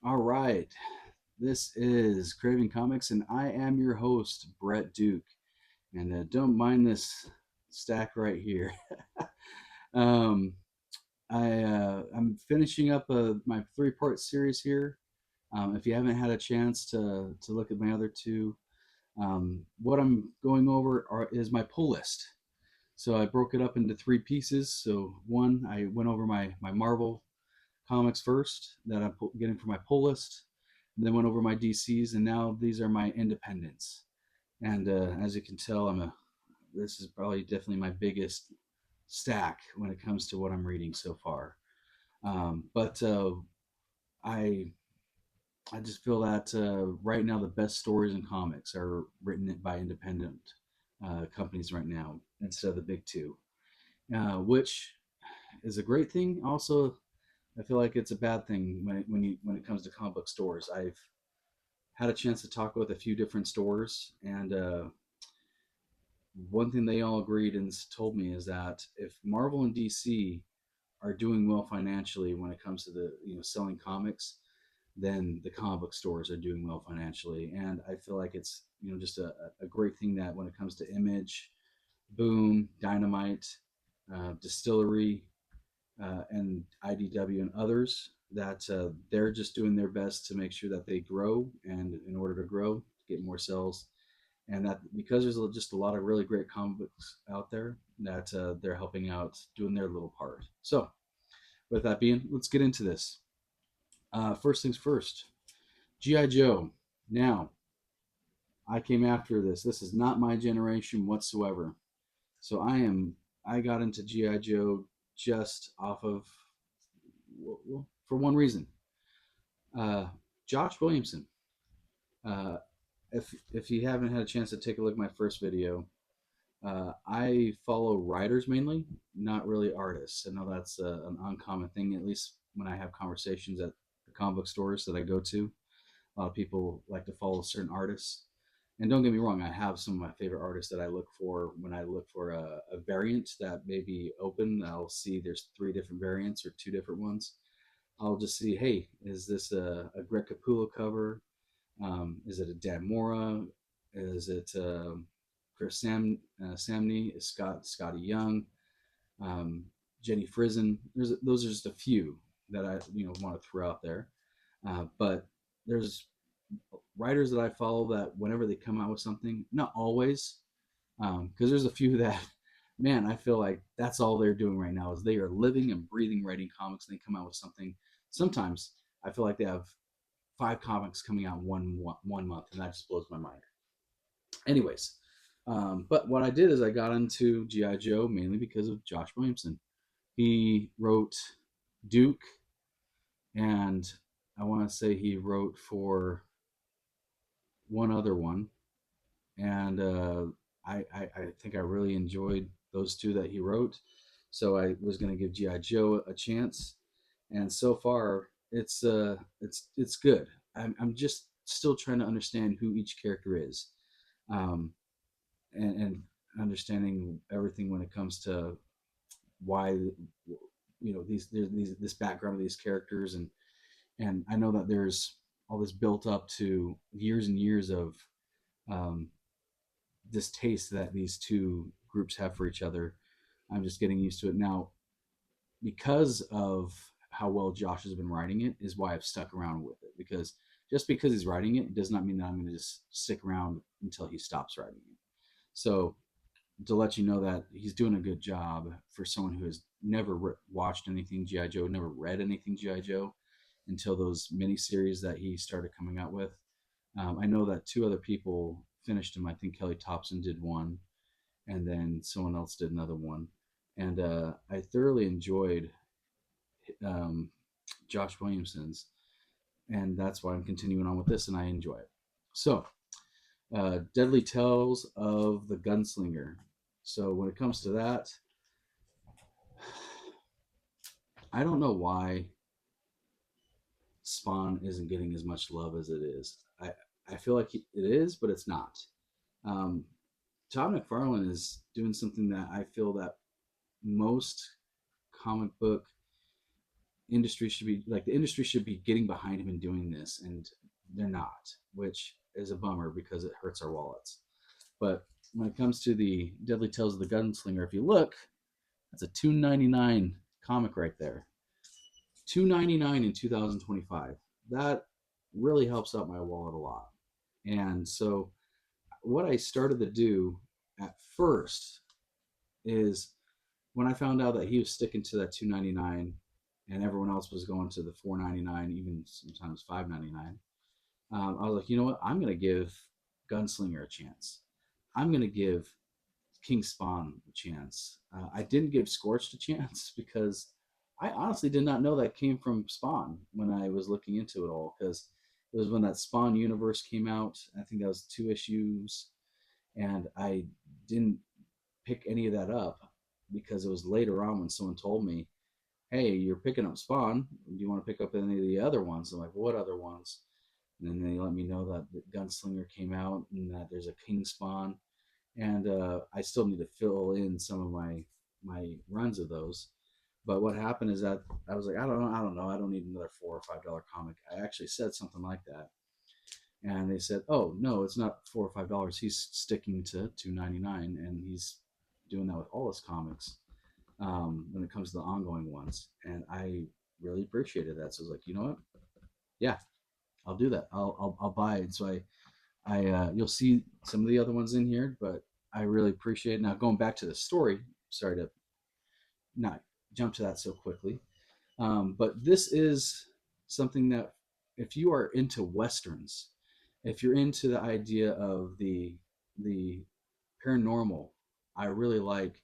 All right. This is Craving Comics, and I am your host, Brett Duke. And don't mind this stack right here. um, I'm finishing up my three-part series here. If you haven't had a chance to look at my other two, what I'm going over is my pull list. So I broke it up into three pieces. So one, I went over my Marvel comics first that I'm getting for my pull list, and then went over my DCs, and now these are my independents. And as you can tell, this is probably definitely my biggest stack when it comes to what I'm reading so far. But I I just feel that right now the best stories in comics are written by independent companies right now instead of the big two, which is a great thing. Also, I feel like it's a bad thing when it comes to comic book stores. I've had a chance to talk with a few different stores, and one thing they all agreed and told me is that if Marvel and DC are doing well financially when it comes to the selling comics, then the comic book stores are doing well financially. And I feel like it's just a great thing that when it comes to Image, Boom, Dynamite, Distillery, and IDW and others, that they're just doing their best to make sure that they grow, and in order to grow, to get more sales, and that because there's just a lot of really great comic books out there, that they're helping out, doing their little part. So, with that being, let's get into this. First things first, GI Joe. Now, I came after this. This is not my generation whatsoever. So I got into GI Joe just off of, well, for one reason. Uh, Josh Williamson. Uh, if you haven't had a chance to take a look at my first video, I follow writers mainly, not really artists. I know that's an uncommon thing, at least when I have conversations at the comic book stores that I go to. A lot of people like to follow certain artists. And don't get me wrong, I have some of my favorite artists that I look for when I look for a variant that may be open. I'll see there's three different variants or two different ones. I'll just see, hey, is this a Greg Capullo cover? Is it a Dan Mora? Is it Samney? Is Scotty Young? Um, Jenny Frison? Those are just a few that I want to throw out there. But there's writers that I follow that whenever they come out with something, not always, because there's a few that, man, I feel like that's all they're doing right now is they are living and breathing writing comics, and they come out with something. Sometimes I feel like they have five comics coming out one month, and that just blows my mind. Anyways, but what I did is I got into GI Joe mainly because of Josh Williamson. He wrote Duke, and I want to say he wrote for one other one, and I think I really enjoyed those two that he wrote. So I was going to give GI Joe a chance, and so far it's good. I'm just still trying to understand who each character is, um, and understanding everything when it comes to why these this background of these characters, and I know that there's all this built up to years and years of um, distaste that these two groups have for each other. I'm just getting used to it now because of how well Josh has been writing it is why I've stuck around with it, because just because he's writing it does not mean that I'm going to just stick around until he stops writing it. So to let you know that he's doing a good job for someone who has never watched anything GI Joe, never read anything GI Joe until those miniseries that he started coming out with. I know that two other people finished him. I think Kelly Thompson did one, and then someone else did another one. And I thoroughly enjoyed um, Josh Williamson's, and that's why I'm continuing on with this, and I enjoy it. So, Deadly Tales of the Gunslinger. So, when it comes to that, I don't know why Spawn isn't getting as much love as it is. I feel like it is, but it's not. Um, Todd McFarlane is doing something that I feel that most comic book industry should be like the industry should be getting behind him and doing this, and they're not, which is a bummer because it hurts our wallets. But when it comes to the Deadly Tales of the Gunslinger, if you look, that's a 299 comic right there. 299 in 2025. That really helps out my wallet a lot. And so what I started to do at first is when I found out that he was sticking to that 299 and everyone else was going to the 499, even sometimes 599, I was like, you know what? I'm going to give Gunslinger a chance. I'm going to give King Spawn a chance. I didn't give Scorched a chance because I honestly did not know that came from Spawn when I was looking into it all, because it was when that Spawn universe came out. I think that was 2 issues, and I didn't pick any of that up because it was later on when someone told me, "Hey, you're picking up Spawn. Do you want to pick up any of the other ones?" I'm like, "What other ones?" And then they let me know that the Gunslinger came out and that there's a King Spawn, and I still need to fill in some of my runs of those. But what happened is that I was like, I don't know, I don't need another $4 or $5 comic. I actually said something like that, and they said, oh no, it's not $4 or $5. He's sticking to 299, and he's doing that with all his comics when it comes to the ongoing ones, and I really appreciated that. So I was like, you know what? Yeah, I'll do that. I'll buy it. So I you'll see some of the other ones in here, but I really appreciate it. Now going back to the story, sorry to not jump to that so quickly, but this is something that if you are into westerns, if you're into the idea of the paranormal, I really like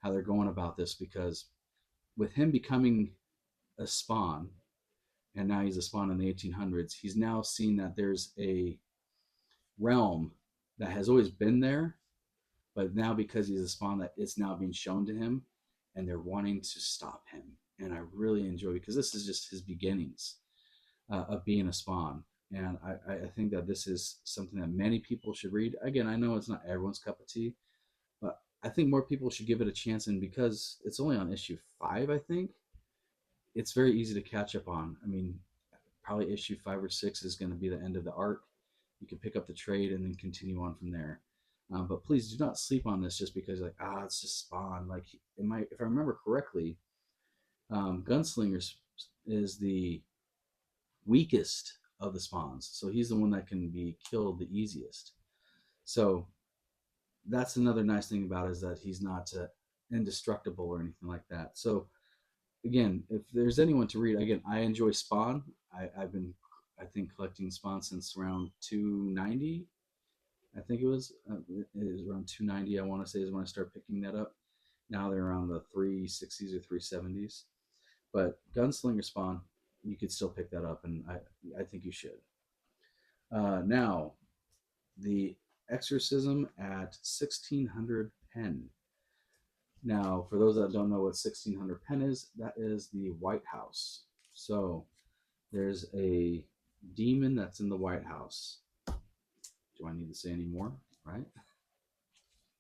how they're going about this, because with him becoming a spawn, and now he's a spawn in the 1800s, he's now seen that there's a realm that has always been there, but now because he's a spawn, that it's now being shown to him, and they're wanting to stop him. And I really enjoy, because this is just his beginnings of being a spawn. And I think that this is something that many people should read. Again, I know it's not everyone's cup of tea, but I think more people should give it a chance. And because it's only on issue 5, I think it's very easy to catch up on. I mean, probably issue 5 or 6 is going to be the end of the arc. You can pick up the trade and then continue on from there. But please do not sleep on this just because, like, it's just Spawn. Like, if I remember correctly, Gunslinger is the weakest of the spawns, so he's the one that can be killed the easiest. So that's another nice thing about it, is that he's not indestructible or anything like that. So again, if there's anyone to read, again, I enjoy Spawn. I've been, I think, collecting Spawn since around 290. I think it was around 290. I want to say is when I started picking that up. Now they're around the 360s or 370s. But Gunslinger Spawn, you could still pick that up, and I think you should. Now, the Exorcism at 1600 pen. Now, for those that don't know what 1600 pen is, that is the White House. So there's a demon that's in the White House. Do I need to say any more? Right?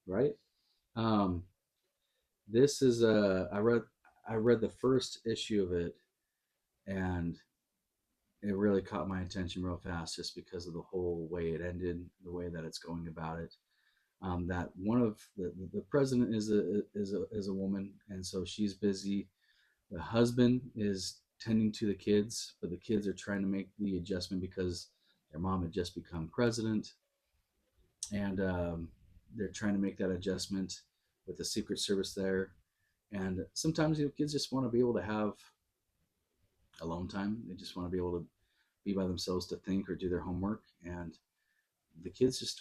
Right? Um, this is I read the first issue of it, and it really caught my attention real fast just because of the whole way it ended, the way that it's going about it. That one of the president is a woman, and so she's busy. The husband is tending to the kids, but the kids are trying to make the adjustment because their mom had just become president, and they're trying to make that adjustment with the Secret Service there. And sometimes kids just want to be able to have alone time. They just want to be able to be by themselves to think or do their homework. And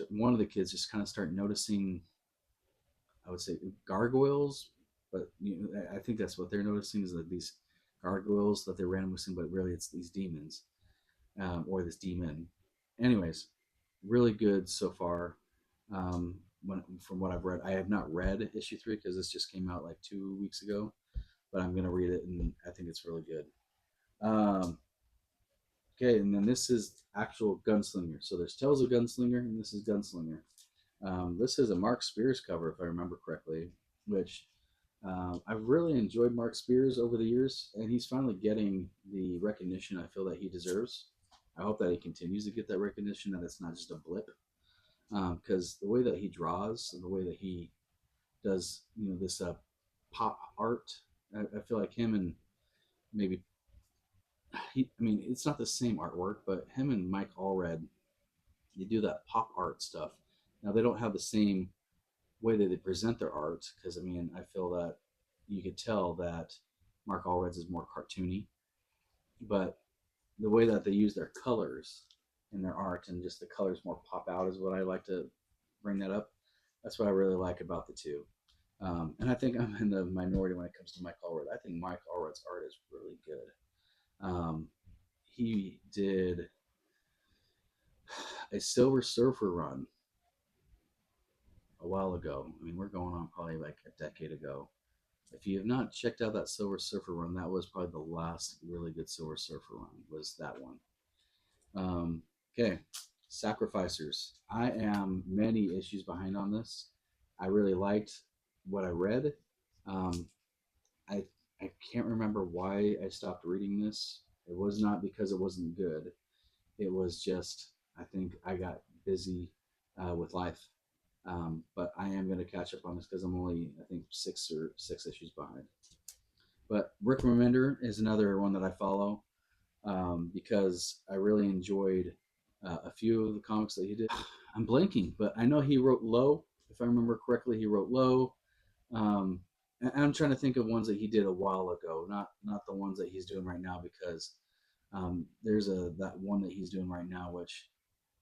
one of the kids just kind of start noticing, I would say, gargoyles, but I think that's what they're noticing, is that these gargoyles that they're randomly seeing, but really it's these demons, or this demon. Anyways, really good so far. From what I've read, I have not read issue 3 because this just came out like 2 weeks ago, but I'm gonna read it, and I think it's really good. Okay, and then this is actual Gunslinger. So there's Tales of Gunslinger, and this is Gunslinger. This is a Mark Spears cover, if I remember correctly, which I've really enjoyed Mark Spears over the years, and he's finally getting the recognition I feel that he deserves. I hope that he continues to get that recognition, that it's not just a blip. Because the way that he draws and the way that he does, this pop art, I feel like him and maybe I mean, it's not the same artwork, but him and Mike Allred, they do that pop art stuff. Now they don't have the same way that they present their art because I mean, I feel that you could tell that Mark Allred's is more cartoony, but the way that they use their colors in their art and just the colors more pop out is what I like to bring that up. That's what I really like about the two. And I think I'm in the minority when it comes to Mike Allred. I think Mike Allred's art is really good. He did a Silver Surfer run a while ago. I mean, we're going on probably like a decade ago. If you have not checked out that Silver Surfer run, that was probably the last really good Silver Surfer run. Was that one? Okay, Sacrificers. I am many issues behind on this. I really liked what I read. Um, I I can't remember why I stopped reading this. It was not because it wasn't good. It was just I think I got busy with life. But I am going to catch up on this because I'm only I think six issues behind. But Rick Remender is another one that I follow because I really enjoyed a few of the comics that he did. I'm blanking, but I know he wrote Low. If I remember correctly, he wrote Low. Um, and I'm trying to think of ones that he did a while ago, not the ones that he's doing right now, because there's a that one that he's doing right now, which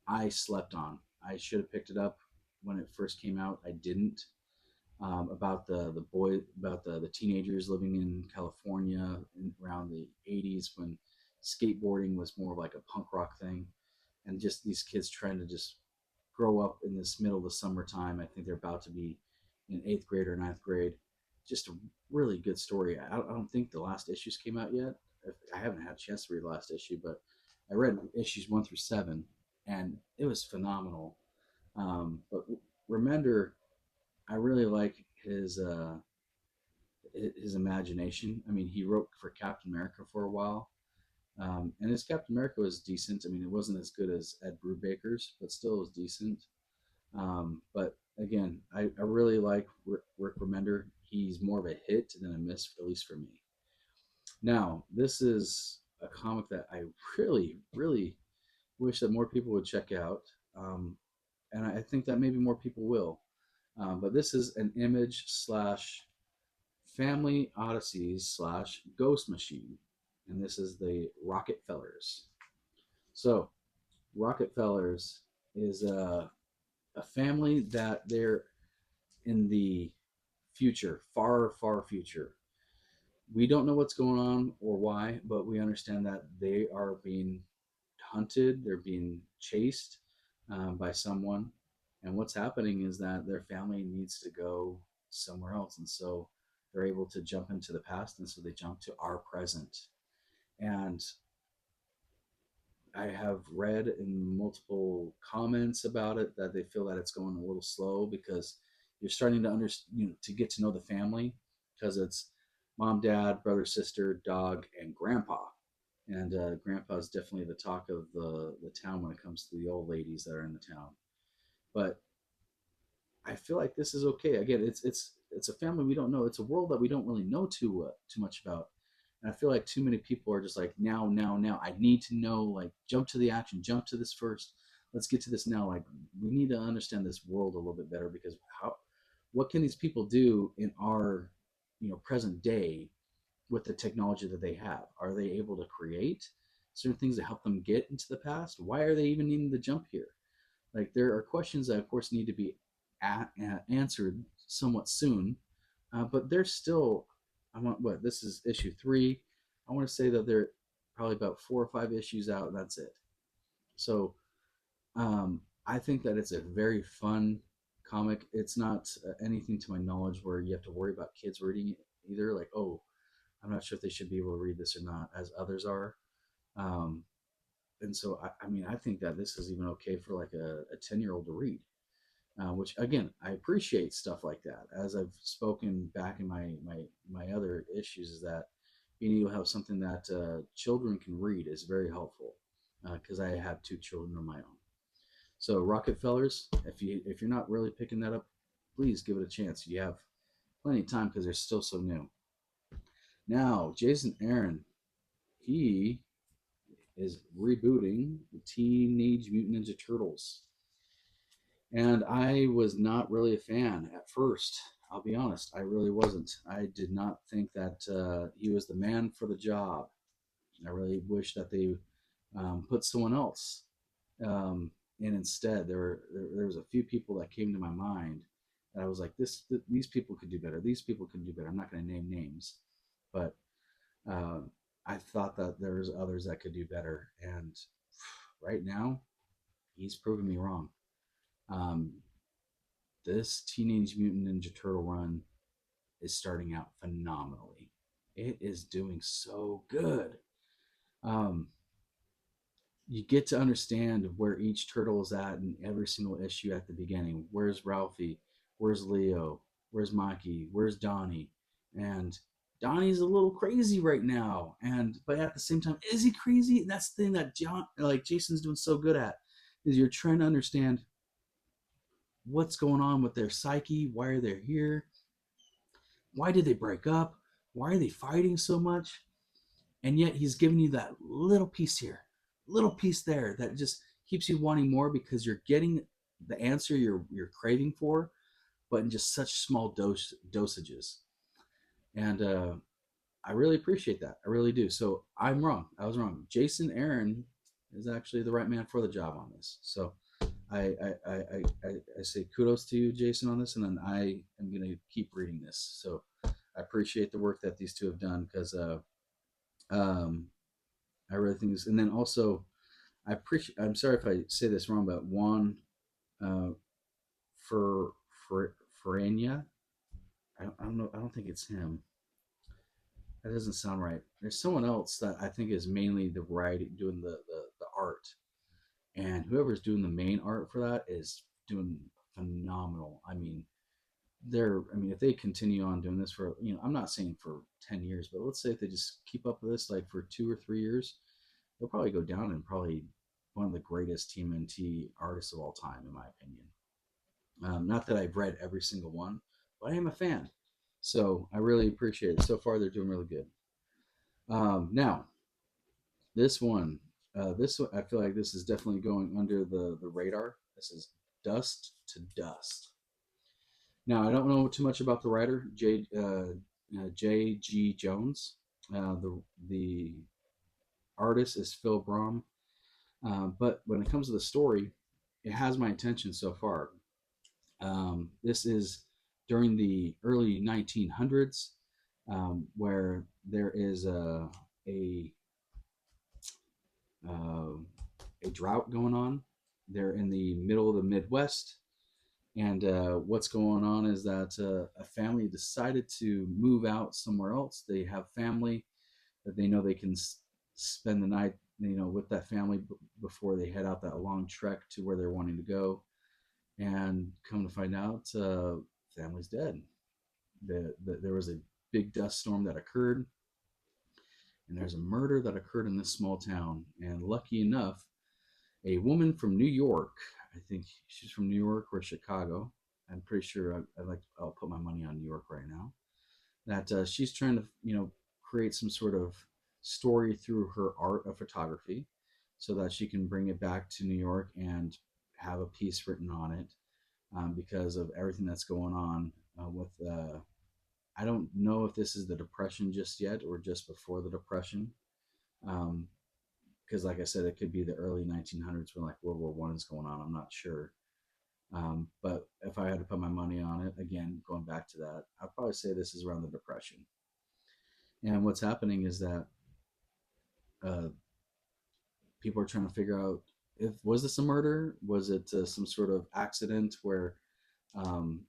I slept on. I should have picked it up when it first came out. I didn't. About the boy about the teenagers living in California around the 80s when skateboarding was more like a punk rock thing, and just these kids trying to just grow up in this middle of the summertime. I think they're about to be in eighth grade or ninth grade. Just a really good story. I don't think the last issues came out yet. I haven't had a chance to read the last issue, but I read issues 1 through 7, and it was phenomenal. But Remender, I really like his imagination. I mean, he wrote for Captain America for a while, and his Captain America was decent. I mean, it wasn't as good as Ed Brubaker's, but still was decent. But again, I really like Rick Remender. He's more of a hit than a miss, at least for me. Now, this is a comic that I really, really wish that more people would check out. And I think that maybe more people will. But this is an image slash family odysseys slash ghost machine. And this is the Rockefellers. So, Rockefellers is a family that they're in the future, far, far future. We don't know what's going on or why, but we understand that they are being hunted, they're being chased by someone. And what's happening is that their family needs to go somewhere else. And so they're able to jump into the past. And so they jump to our present. And I have read in multiple comments about it that they feel that it's going a little slow because you're starting to to get to know the family because it's mom, dad, brother, sister, dog, and grandpa. And grandpa is definitely the talk of the town when it comes to the old ladies that are in the town. But I feel like this is okay. Again, it's a family we don't know. It's a world that we don't really know too much about. And I feel like too many people are just like now, now, now. I need to know. Like jump to the action. Jump to this first. Let's get to this now. Like we need to understand this world a little bit better because what can these people do in our present day with the technology that they have? Are they able to create certain things to help them get into the past? Why are they even needing to jump here? Like there are questions that, of course, need to be answered somewhat soon, but they're still. I want what this is issue 3. I want to say that they're probably about 4 or 5 issues out, and that's it. So I think that it's a very fun comic. It's not anything to my knowledge where you have to worry about kids reading it either. Like, oh, I'm not sure if they should be able to read this or not, as others are. Um, and so, I mean, I think that this is even okay for like a 10-year-old to read. which again, I appreciate stuff like that. As I've spoken back in my other issues, is that being able to have something that children can read is very helpful, because I have two children of my own. So Rockefellers, if you're not really picking that up, please give it a chance. You have plenty of time because they're still so new. Now, Jason Aaron, he is rebooting the Teenage Mutant Ninja Turtles. And I was not really a fan at first. I'll be honest, I really wasn't. I did not think that he was the man for the job. I really wish that they put someone else in instead. There was a few people that came to my mind that I was like, these people could do better. These people could do better. I'm not going to name names, but uh, I thought that there was others that could do better. And right now, he's proven me wrong. Um, this Teenage Mutant Ninja Turtle run is starting out phenomenally. It is doing so good. Um, you get to understand where each turtle is at in every single issue at the beginning. Where's Ralphie? Where's Leo? Where's Mikey? Where's Donnie? And Donnie's a little crazy right now, and but at the same time, is he crazy? And that's the thing that Jason's doing so good at, is you're trying to understand what's going on with their psyche. Why are they here? Why did they break up? Why are they fighting so much? And yet he's giving you that little piece here, little piece there that just keeps you wanting more because you're getting the answer you're craving for, but in just such small dosages. And I really appreciate that. I really do. So I'm wrong. I was wrong. Jason Aaron is actually the right man for the job on this. So I say kudos to you, Jason, on this, and then I am going to keep reading this. So I appreciate the work that these two have done because um, I really think this. And then also, I appreciate. I'm sorry if I say this wrong, but Juan uh, for Ferrania. I don't know. I don't think it's him. That doesn't sound right. There's someone else that I think is mainly the writing, doing the art, and whoever's doing the main art for that is doing phenomenal. I mean, if they continue on doing this for, I'm not saying for 10 years, but let's say if they just keep up with this like for 2 or 3 years, they'll probably go down and probably one of the greatest TMNT artists of all time, in my opinion. Not that I've read every single one, but I am a fan. So I really appreciate it. So far, they're doing really good. Now, this one, I feel like this is definitely going under the radar. This is Dust to Dust. Now, I don't know too much about the writer, J.G. Jones. The artist is Phil Brom. But when it comes to the story, it has my attention so far. This is during the early 1900s, where there is a uh, a drought going on. They're in the middle of the Midwest, and what's going on is that a family decided to move out somewhere else. They have family that they know they can spend the night, with that family before they head out that long trek to where they're wanting to go. And come to find out, family's dead. There was a big dust storm that occurred, and there's a murder that occurred in this small town. And lucky enough, a woman from New York, I think she's from New York or Chicago. I'm pretty sure I'll put my money on New York right now. That she's trying to, create some sort of story through her art of photography, so that she can bring it back to New York and have a piece written on it, because of everything that's going on with. I don't know if this is the Depression just yet or just before the Depression, because like I said, it could be the early 1900s when like World War One is going on. I'm not sure. But if I had to put my money on it, again, going back to that, I'd probably say this is around the Depression. And what's happening is that uh, people are trying to figure out, if was this a murder? Was it some sort of accident where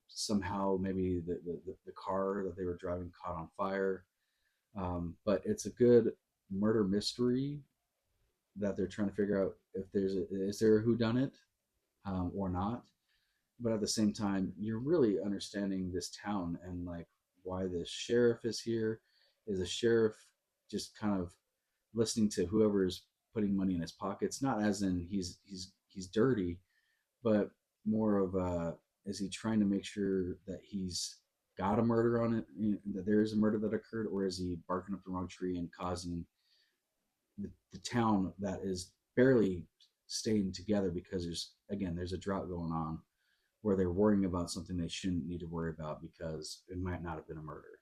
somehow maybe the car that they were driving caught on fire? But it's a good murder mystery that they're trying to figure out if is there a whodunit or not. but at the same time, you're really understanding this town and like why the sheriff is here. Is the sheriff just kind of listening to whoever's putting money in his pockets? Not as in he's dirty, but more of is he trying to make sure that he's got a murder on it, that there is a murder that occurred, or is he barking up the wrong tree and causing the town that is barely staying together because there's a drought going on where they're worrying about something they shouldn't need to worry about because it might not have been a murder.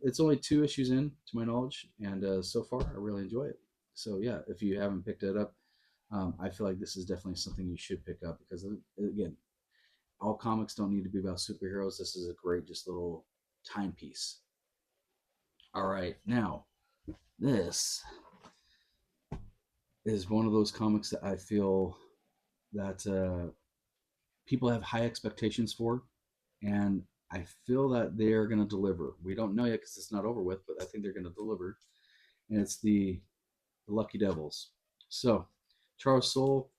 It's only 2 issues in, to my knowledge, and so far I really enjoy it. So yeah, if you haven't picked it up, I feel like this is definitely something you should pick up because again, all comics don't need to be about superheroes. This is a great just little timepiece. All right, now this is one of those comics that I feel that people have high expectations for, and I feel that they are going to deliver. We don't know yet because it's not over with, but I think they're going to deliver. And it's the Lucky Devils. So Charles Soule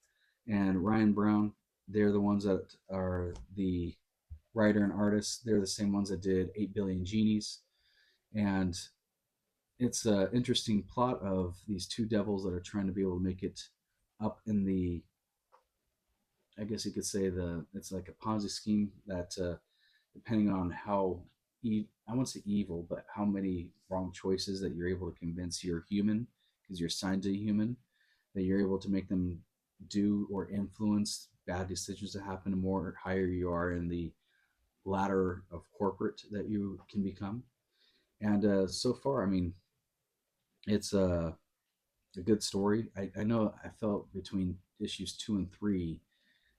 and Ryan Brown, they're the ones that are the writer and artist. They're the same ones that did 8 Billion Genies. And it's an interesting plot of these two devils that are trying to be able to make it up in the, I guess you could say, it's like a Ponzi scheme that depending on how I won't say evil, but how many wrong choices that you're able to convince your human, because you're assigned to a human, that you're able to make them do or influence bad decisions that happen, the more higher you are in the ladder of corporate that you can become. And so far, I mean, it's a good story. I know I felt between issues 2 and 3,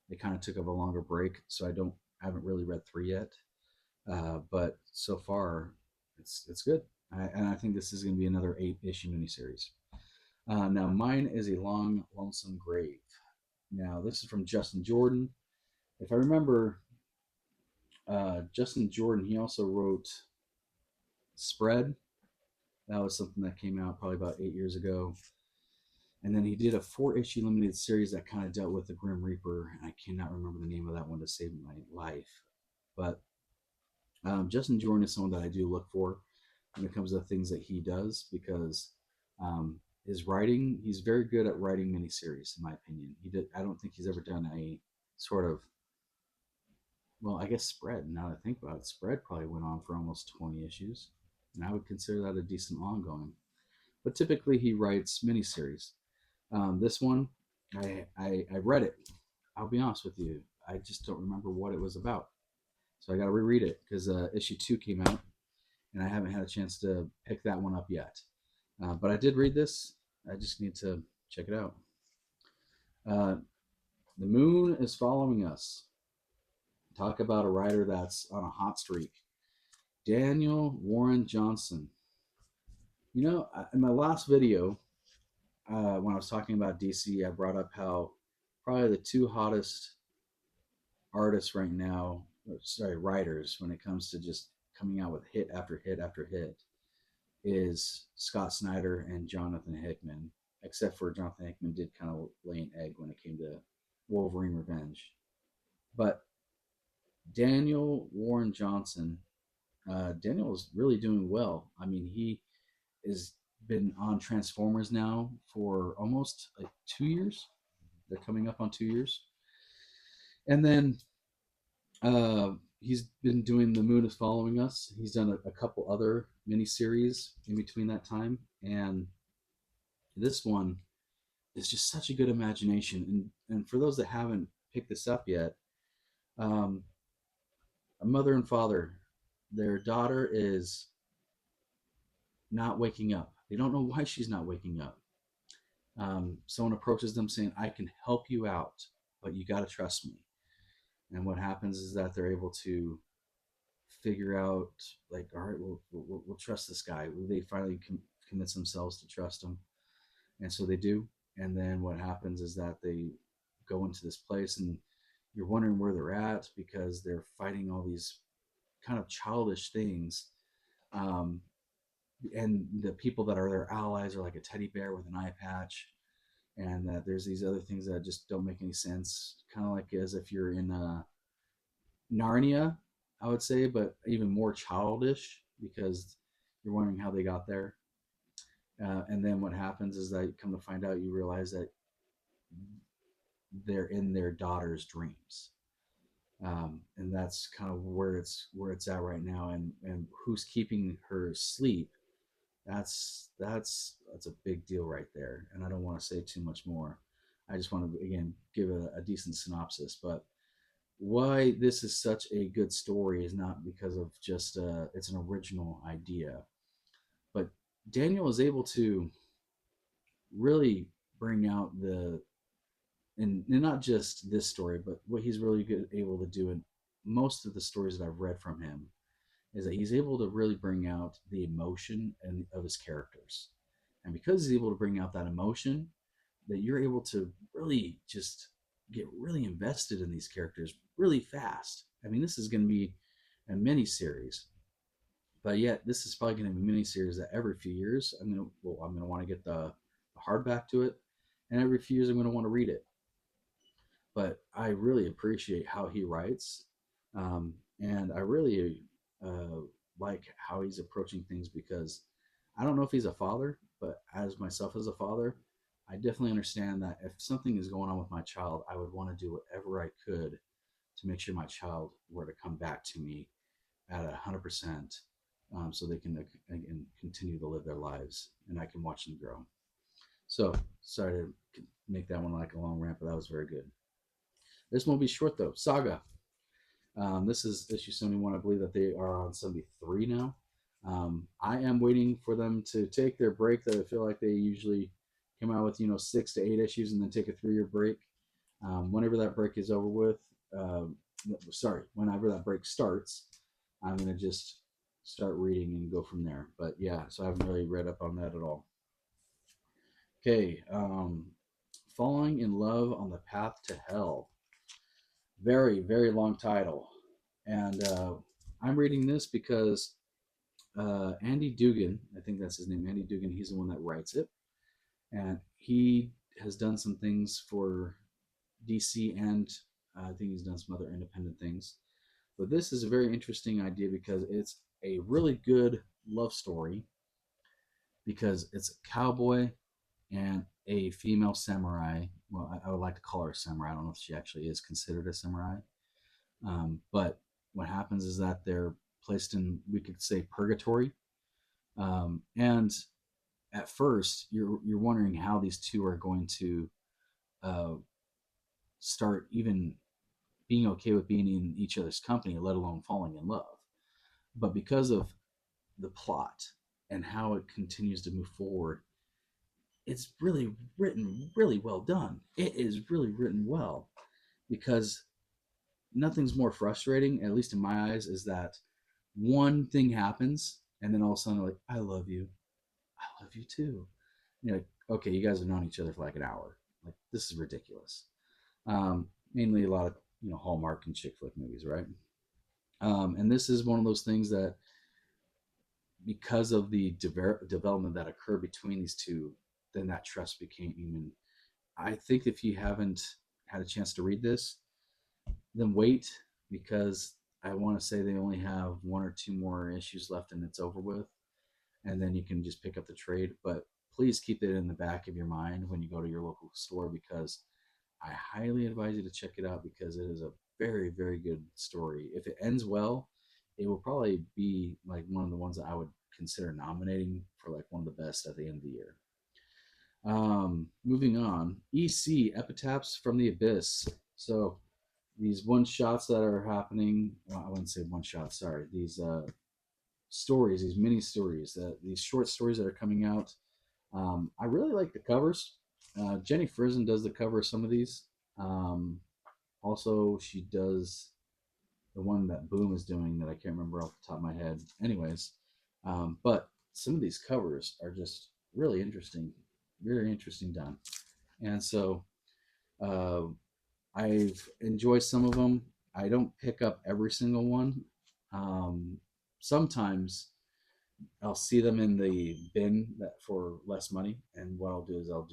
they kind of took up a longer break, so I haven't really read 3 yet. But so far, it's good. And I think this is going to be another 8 issue miniseries. Now, mine is A Long Lonesome Grave. Now, this is from Justin Jordan. If I remember, Justin Jordan, he also wrote Spread. That was something that came out probably about 8 years ago. And then he did a 4 issue limited series that kind of dealt with the Grim Reaper. And I cannot remember the name of that one to save my life. But Justin Jordan is someone that I do look for when it comes to things that he does because his writing, he's very good at writing miniseries, in my opinion. I don't think he's ever done a sort of, well, I guess Spread. Now that I think about it, Spread probably went on for almost 20 issues, and I would consider that a decent ongoing. But typically, he writes miniseries. This one, I read it. I'll be honest with you, I just don't remember what it was about, so I got to reread it because issue 2 came out, and I haven't had a chance to pick that one up yet. But I did read this. I just need to check it out. Uh, the Moon is Following Us. Talk about a writer that's on a hot streak. Daniel Warren Johnson. In my last video, when I was talking about DC, I brought up how probably the 2 hottest artists right now, sorry, writers, when it comes to just coming out with hit after hit after hit, is Scott Snyder and Jonathan Hickman. Except for Jonathan Hickman did kind of lay an egg when it came to Wolverine Revenge. But Daniel Warren Johnson, Daniel is really doing well. I mean, he has been on Transformers now for almost like 2 years. They're coming up on 2 years. And then he's been doing The Moon is Following Us. He's done a couple other miniseries in between that time. And this one is just such a good imagination. And for those that haven't picked this up yet, um, a mother and father, their daughter is not waking up. They don't know why she's not waking up. Someone approaches them saying, I can help you out, but you got to trust me. And what happens is that they're able to figure out, like, all right, we'll trust this guy. They finally convince themselves to trust him. And so they do. And then what happens is that they go into this place and you're wondering where they're at because they're fighting all these kind of childish things. And the people that are their allies are like a teddy bear with an eye patch, and that there's these other things that just don't make any sense. Kind of like as if you're in a Narnia, I would say, but even more childish because you're wondering how they got there. And then what happens is that you come to find out, you realize that they're in their daughter's dreams. And that's kind of where it's at right now, and who's keeping her asleep. That's a big deal right there, and I don't want to say too much more. I just want to again give a decent synopsis. But why this is such a good story is not because of just it's an original idea, but Daniel is able to really bring out and not just this story, but what he's really good able to do in most of the stories that I've read from him is that he's able to really bring out the emotion and of his characters. And because he's able to bring out that emotion, that you're able to really just get really invested in these characters really fast. I mean, this is going to be a mini series, but yet this is probably going to be a mini series that every few years I'm going to want to get the hardback to it, and every few years I'm going to want to read it. But I really appreciate how he writes, and I really uh, like how he's approaching things because I don't know if he's a father, but as myself as a father, I definitely understand that if something is going on with my child, I would want to do whatever I could to make sure my child were to come back to me at 100%, so they can again continue to live their lives and I can watch them grow. So sorry to make that one like a long rant, but that was very good. This won't be short though. Saga. This is issue 71. I believe that they are on 73 now. I am waiting for them to take their break that I feel like they usually come out with, 6 to 8 issues and then take a 3 year break. Whenever that break is over with, whenever that break starts, I'm going to just start reading and go from there. But yeah, so I haven't really read up on that at all. Okay. Falling in Love on the Path to Hell. Very, very long title. And I'm reading this because Andy Dugan, I think that's his name, Andy Dugan, he's the one that writes it. And he has done some things for DC, and I think he's done some other independent things. But this is a very interesting idea because it's a really good love story because it's a cowboy and a female samurai. Well, I would like to call her a samurai. I don't know if she actually is considered a samurai. But what happens is that they're placed in, we could say, purgatory. And at first, you're wondering how these two are going to uh, start even being okay with being in each other's company, let alone falling in love. But because of the plot and how it continues to move forward, it's really written really well done. It is really written well because nothing's more frustrating, at least in my eyes, is that one thing happens and then all of a sudden they're like, I love you. I love you too. And you're like, okay, you guys have known each other for like an hour. Like, this is ridiculous. Mainly a lot of, Hallmark and chick flick movies, right? And this is one of those things that, because of the development that occurred between these two, then that trust became even. I think if you haven't had a chance to read this, then wait, because I want to say they only have one or two more issues left and it's over with, and then you can just pick up the trade. But please keep it in the back of your mind when you go to your local store, because I highly advise you to check it out because it is a very, very good story. If it ends well, it will probably be like one of the ones that I would consider nominating for like one of the best at the end of the year. Moving on, EC Epitaphs from the Abyss. So these one shots that are happening, well, I wouldn't say one shot, sorry, these stories, these mini stories, these short stories that are coming out. I really like the covers. Jenny Frison does the cover of some of these. Um, Also, she does the one that Boom is doing that I can't remember off the top of my head. Anyways, but some of these covers are just really interesting, very interesting done. And so uh, I've enjoyed some of them. I don't pick up every single one. Um, Sometimes I'll see them in the bin that for less money, and what I'll do is I'll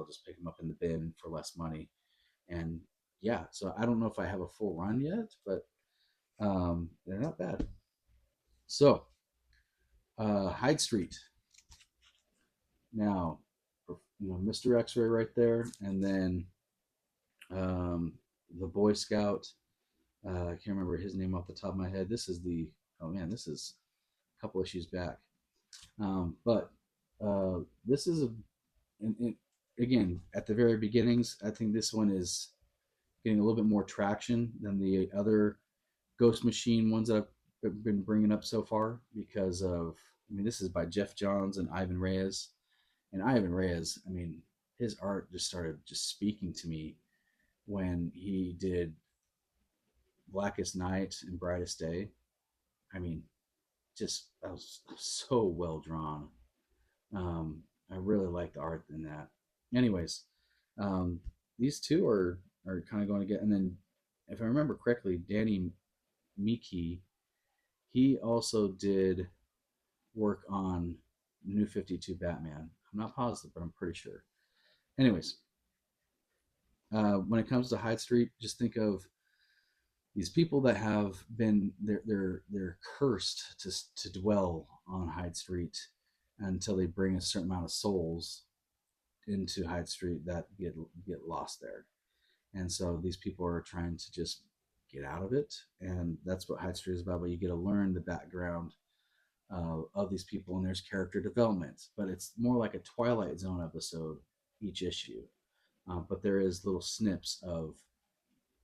just pick them up in the bin for less money. And yeah, so I don't know if I have a full run yet, but They're not bad. So, Hyde Street. Now, Mr. X-Ray right there, and then um, the Boy Scout. I can't remember his name off the top of my head. This is the oh man, this is a couple issues back. But this is again at the very beginnings. I think this one is getting a little bit more traction than the other Ghost Machine ones that I've been bringing up so far because of. I mean, this is by Jeff Johns and Ivan Reyes, and Ivan Reyes. I mean, his art just started just speaking to me when he did Blackest Night and Brightest Day. I mean, just that was so well drawn. I really like the art in that. Anyways, um, these two are kind of going to get, and then if I remember correctly, Danny Miki, he also did work on New 52 Batman. I'm not positive, but I'm pretty sure. Anyways, when it comes to Hyde Street, just think of these people that have been they're cursed to dwell on Hyde Street until they bring a certain amount of souls into Hyde Street that get lost there. And so these people are trying to just get out of it, and that's what Hyde Street is about. But you get to learn the background of these people, and there's character development. But it's more like a Twilight Zone episode each issue. But there is little snips of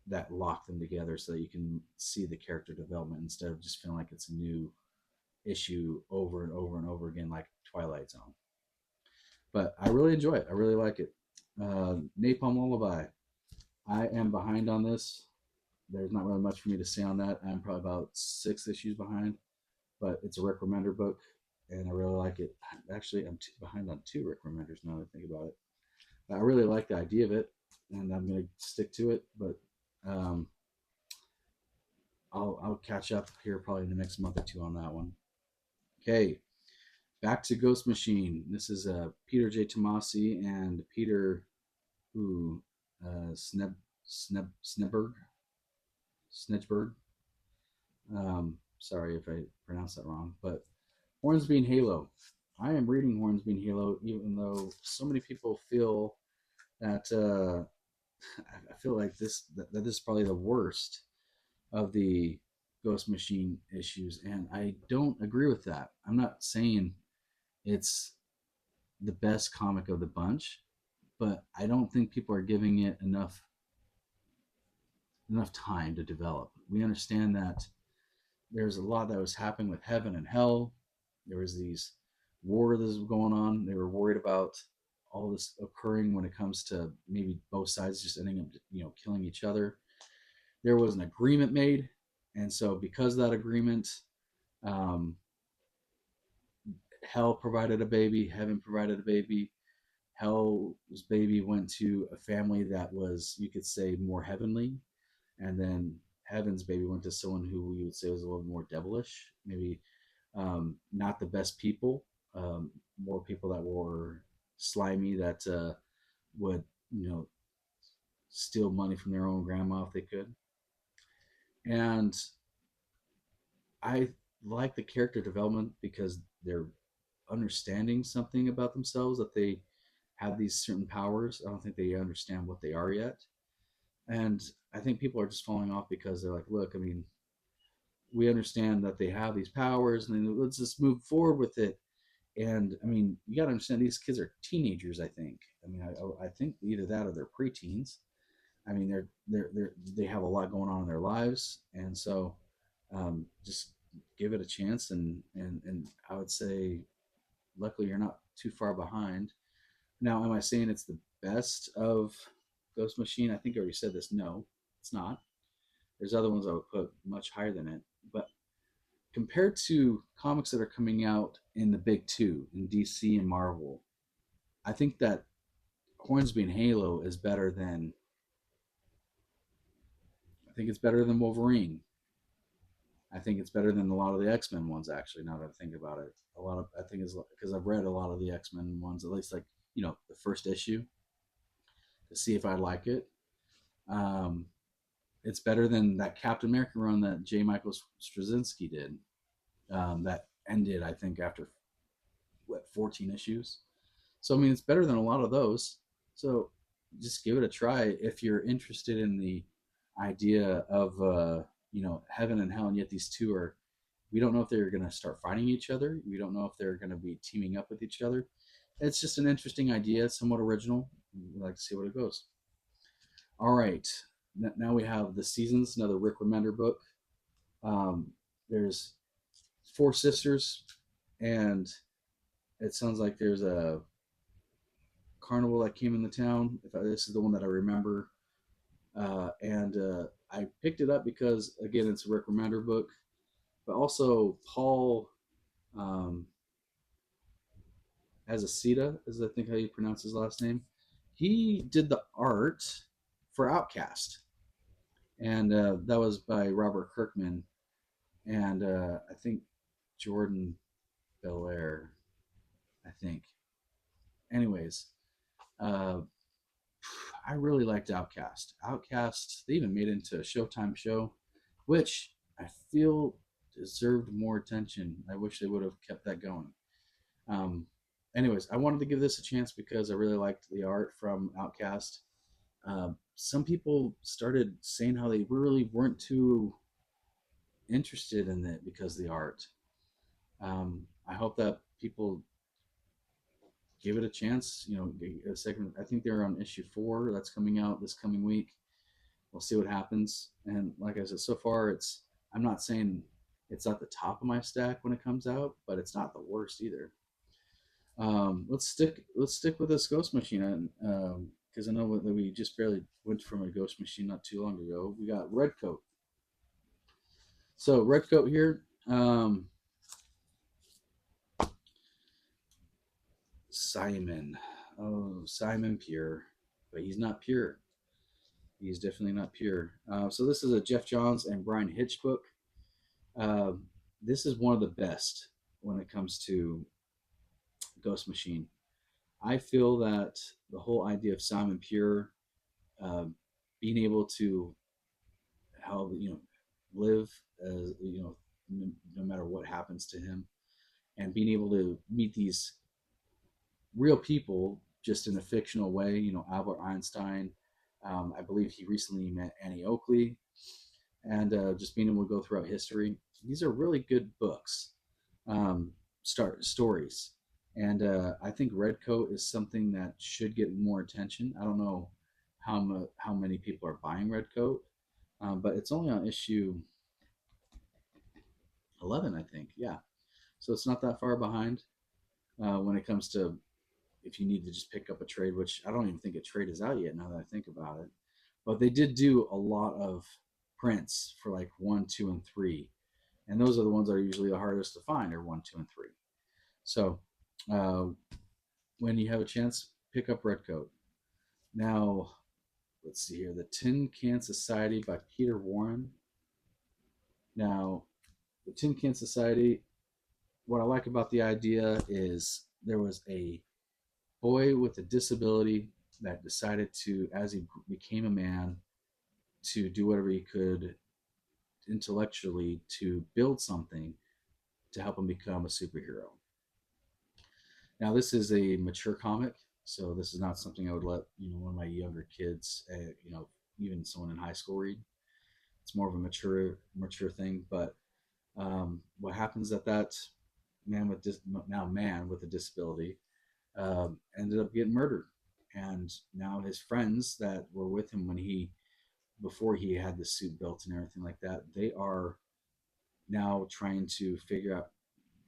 that lock them together so that you can see the character development instead of just feeling like it's a new issue over and over and over again like Twilight Zone. But I really enjoy it. I really like it. Napalm Lullaby. I am behind on this. There's not really much for me to say on that. I'm probably about 6 issues behind, but it's a Rick Remender book, and I really like it. Actually, I'm behind on 2 Rick Remenders now that I think about it. But I really like the idea of it, and I'm going to stick to it. But um, I'll catch up here probably in the next month or two on that one. Okay, back to Ghost Machine. This is Peter J. Tomasi and Peter who Snebberg. Sorry if I pronounced that wrong, but Hornsby and Halo. I am reading Hornsby and Halo, even though so many people feel that I feel like that this is probably the worst of the Ghost Machine issues, and I don't agree with that. I'm not saying it's the best comic of the bunch, but I don't think people are giving it enough time to develop. We understand that there's a lot that was happening with heaven and hell. There was these war that was going on. They were worried about all this occurring when it comes to maybe both sides just ending up, killing each other. There was an agreement made, and so because of that agreement, um, hell provided a baby, heaven provided a baby. Hell's baby went to a family that was, you could say, more heavenly, and then Heaven's baby went to someone who we would say was a little more devilish, maybe not the best people, more people that were slimy that would steal money from their own grandma if they could. And I like the character development because they're understanding something about themselves, that they have these certain powers. I don't think they understand what they are yet. And I think people are just falling off because they're like, look, I mean, we understand that they have these powers, and then let's just move forward with it. And I mean, you got to understand these kids are teenagers. I think. I mean, I think either that or they're preteens. I mean, they have a lot going on in their lives, and so just give it a chance. And I would say, luckily, you're not too far behind. Now, am I saying it's the best of Ghost Machine? I think I already said this. No, it's not. There's other ones I would put much higher than it. But compared to comics that are coming out in the big two, in DC and Marvel, I think that Hornsby and Halo is better than. I think it's better than Wolverine. I think it's better than a lot of the X Men ones. Actually, now that I think about it, a lot of I think is because I've read a lot of the X Men ones, at least like the first issue, to see if I like it. Um, it's better than that Captain America run that J. Michael Straczynski did. That ended, I think, after what 14 issues. So I mean, it's better than a lot of those. So just give it a try if you're interested in the idea of heaven and hell, and yet these two are. We don't know if they're going to start fighting each other. We don't know if they're going to be teaming up with each other. It's just an interesting idea, somewhat original. We'd like to see what it goes. All right, now we have the seasons, another Rick Remender book. There's four sisters, and it sounds like there's a carnival that came in the town. This is the one that I remember, and I picked it up because again, it's a Rick Remender book, but also Paul Azaceta is I think how you pronounce his last name. He did the art for Outcast, and that was by Robert Kirkman, and I think Jordan Belair. I think. Anyways, uh, I really liked Outcast. Outcast, they even made it into a Showtime show, which I feel deserved more attention. I wish they would have kept that going. Um, anyways, I wanted to give this a chance because I really liked the art from Outcast. Some people started saying how they really weren't too interested in it because of the art. I hope that people give it a chance. A second. I think they're on issue 4 that's coming out this coming week. We'll see what happens. And like I said, so far it's. I'm not saying it's at the top of my stack when it comes out, but it's not the worst either. Let's stick with this Ghost Machine, because I know that we just barely went from a Ghost Machine not too long ago. We got Redcoat. So Redcoat here. Simon. Oh, Simon Pure. But he's not pure. He's definitely not pure. So this is a Jeff Johns and Brian Hitch book. This is one of the best when it comes to Ghost Machine. I feel that the whole idea of Simon Pure uh, being able to how live as no matter what happens to him, and being able to meet these real people just in a fictional way. Albert Einstein. I believe he recently met Annie Oakley, and just being able to go throughout history. These are really good books, stories, and I think Redcoat is something that should get more attention. I don't know how many people are buying Redcoat, but it's only on issue 11, I think. Yeah, so it's not that far behind when it comes to if you need to just pick up a trade, which I don't even think a trade is out yet now that I think about it. But they did do a lot of prints for like 1, 2, and 3, and those are the ones that are usually the hardest to find are 1, 2, and 3. So uh, when you have a chance, pick up Redcoat. Now, let's see here, the Tin Can Society by Peter Warren. Now, the Tin Can Society, what I like about the idea is there was a boy with a disability that decided to, as he became a man, to do whatever he could intellectually to build something to help him become a superhero. Now, this is a mature comic, so this is not something I would let one of my younger kids, even someone in high school read. It's more of a mature thing. But what happens that man with man with a disability ended up getting murdered, and now his friends that were with him when before he had the suit built and everything like that, they are now trying to figure out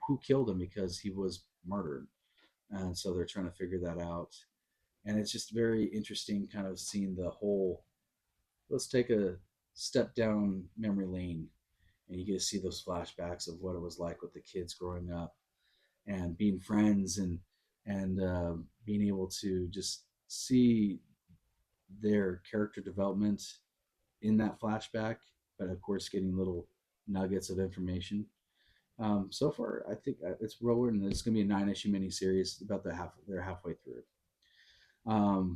who killed him because he was murdered, and so they're trying to figure that out. And it's just very interesting, kind of seeing the whole. Let's take a step down memory lane, and you get to see those flashbacks of what it was like with the kids growing up and being friends and being able to just see their character development in that flashback, but of course getting little nuggets of information. So far, I think it's rolling. It's going to be a 9-issue miniseries. They're halfway through.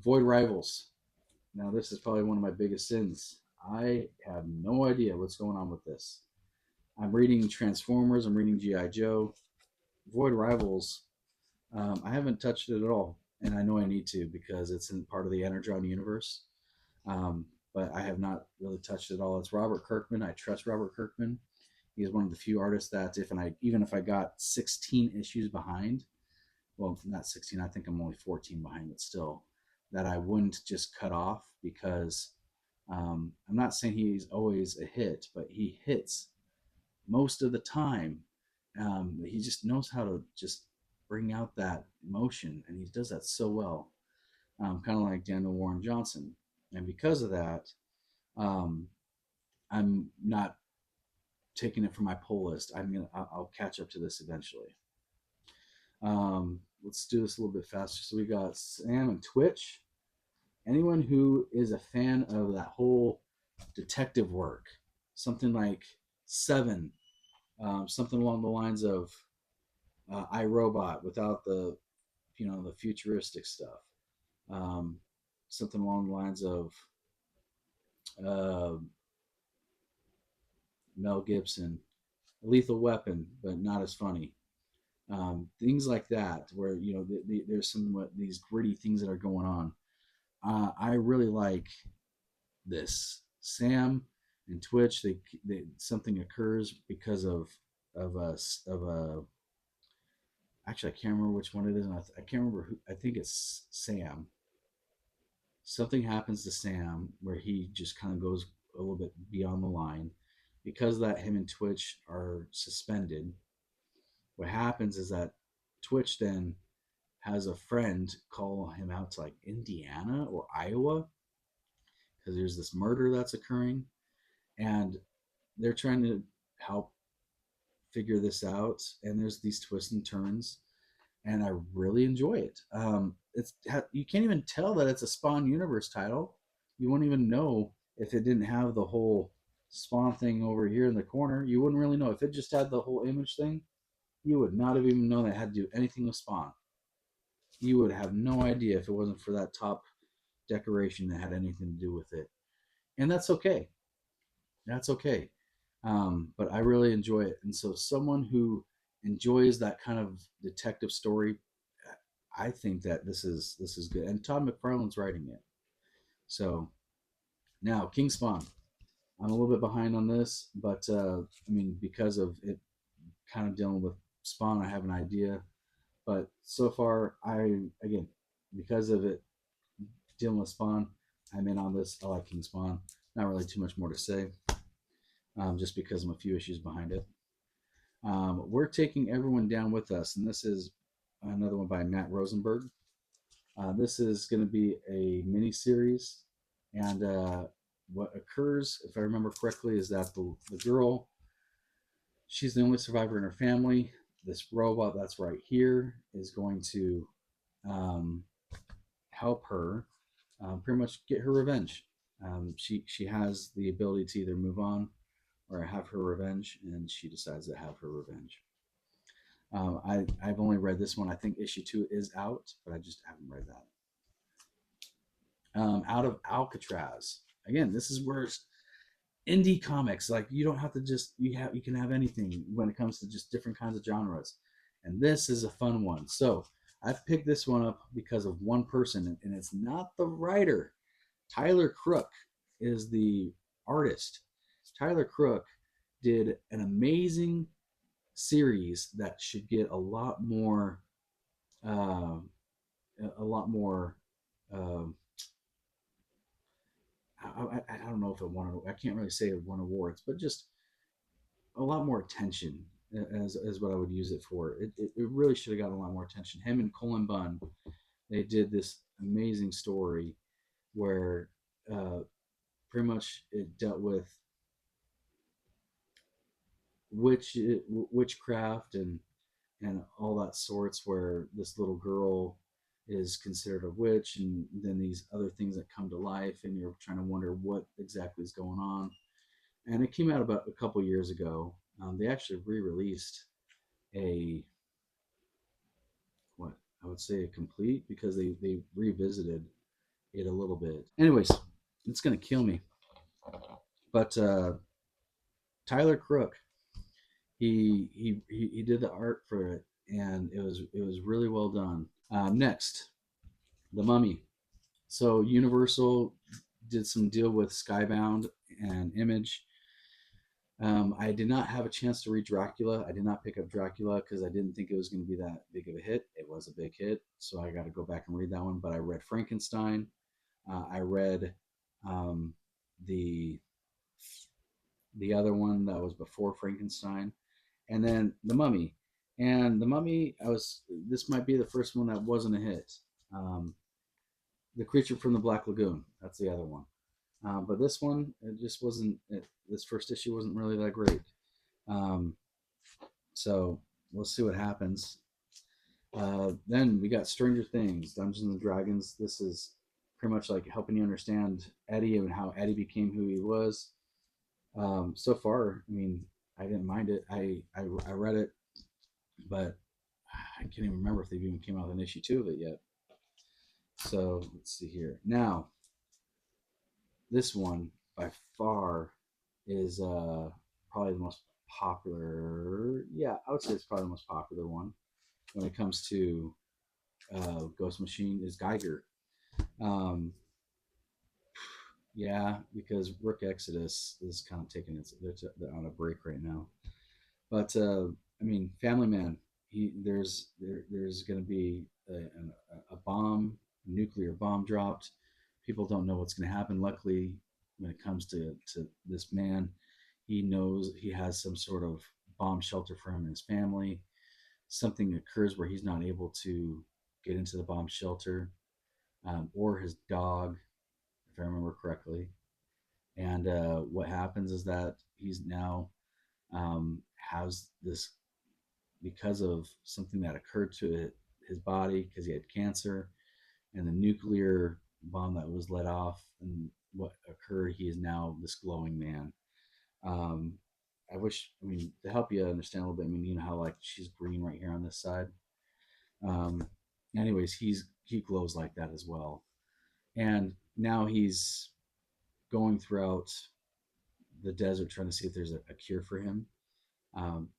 Void Rivals. Now, this is probably one of my biggest sins. I have no idea what's going on with this. I'm reading Transformers. I'm reading GI Joe. Void Rivals. I haven't touched it at all, and I know I need to because it's in part of the Energon universe. Um, but I have not really touched it at all. It's Robert Kirkman. I trust Robert Kirkman. He is one of the few artists that even if I got 16 issues behind, well, not 16, I think I'm only 14 behind, but still, that I wouldn't just cut off because I'm not saying he's always a hit, but he hits most of the time. He just knows how to just bring out that emotion, and he does that so well, kind of like Daniel Warren Johnson. And because of that, um, I'm not taking it from my pull list. I'll catch up to this eventually. Let's do this a little bit faster. So we got Sam and Twitch. Anyone who is a fan of that whole detective work, something like Seven, something along the lines of iRobot without the futuristic stuff, um, something along the lines of uh, Mel Gibson, Lethal Weapon, but not as funny. Things like that, where there's some these gritty things that are going on. I really like this. Sam and Twitch, they something occurs because of a of a. Actually, I can't remember which one it is. And I can't remember who. I think it's Sam. Something happens to Sam where he just kind of goes a little bit beyond the line. Because of that, him and Twitch are suspended. What happens is that Twitch then has a friend call him out to like Indiana or Iowa because there's this murder that's occurring, and they're trying to help figure this out. And there's these twists and turns, and I really enjoy it. You can't even tell that it's a Spawn Universe title. You wouldn't even know if it didn't have the whole Spawn thing over here in the corner. You wouldn't really know if it just had the whole image thing. You would not have even known it had to do anything with Spawn. You would have no idea if it wasn't for that top decoration that had anything to do with it. And that's okay. That's okay. But I really enjoy it. And so, someone who enjoys that kind of detective story, I think that this is good. And Todd McFarlane's writing it. So now King Spawn. I'm a little bit behind on this, but because of it kind of dealing with Spawn, I have an idea. But so far, again, because of it dealing with Spawn, I'm in on this. I like King Spawn. Not really too much more to say, just because I'm a few issues behind it. We're taking everyone down with us, and this is another one by Matt Rosenberg. This is going to be a mini series, and what occurs, if I remember correctly, is that the girl, she's the only survivor in her family. This robot that's right here is going to um, help her pretty much get her revenge. She has the ability to either move on or have her revenge, and she decides to have her revenge. I've only read this one. I think issue 2 is out, but I just haven't read that. Out of Alcatraz. Again, this is where indie comics, like, you don't have to just you can have anything when it comes to just different kinds of genres, and this is a fun one. So I've picked this one up because of one person, and it's not the writer. Tyler Crook is the artist. Tyler Crook did an amazing series that should get a lot more uh, a lot more um, I don't know if it won. I can't really say it won awards, but just a lot more attention as what I would use it for. It really should have gotten a lot more attention. Him and Colin Bunn, they did this amazing story where uh, pretty much it dealt with witchcraft and all that sorts, where this little girl is considered a witch, and then these other things that come to life, and you're trying to wonder what exactly is going on. And it came out about a couple years ago. They actually re-released a, what I would say, a complete, because they revisited it a little bit. Anyways, it's gonna kill me. But Tyler Crook, he did the art for it, and it was really well done. Next, The Mummy. So Universal did some deal with Skybound and Image. I did not have a chance to read Dracula. I did not pick up Dracula because I didn't think it was going to be that big of a hit. It was a big hit, so I got to go back and read that one. But I read Frankenstein. I read um, the the other one that was before Frankenstein, and then The Mummy. And The Mummy, I was this might be the first one that wasn't a hit. Um, the Creature from the Black Lagoon. That's the other one. But this one, it just wasn't. This first issue wasn't really that great. Um, so we'll see what happens. Then we got Stranger Things, Dungeons and Dragons. This is pretty much like helping you understand Eddie and how Eddie became who he was. So far, I mean, I didn't mind it. I read it, but I can't even remember if they've even came out with an issue two of it yet. So let's see here. Now, this one by far is probably the most popular. Yeah, I would say it's probably the most popular one when it comes to Ghost Machine is Geiger. Um, yeah, because Rook Exodus is kind of taking its they're on a break right now. But I mean, Family Man. There's going to be a bomb, a nuclear bomb dropped. People don't know what's going to happen. Luckily, when it comes to this man, he knows he has some sort of bomb shelter for him and his family. Something occurs where he's not able to get into the bomb shelter, or his dog, if I remember correctly. And what happens is that he's now has this because of something that occurred to his body because he had cancer and the nuclear bomb that was let off and what occurred. He is now this glowing man. Um, I mean, to help you understand a little bit, I mean, you know how like she's green right here on this side. Um, anyways, he glows like that as well, and now he's going throughout the desert trying to see if there's a cure for him. Um,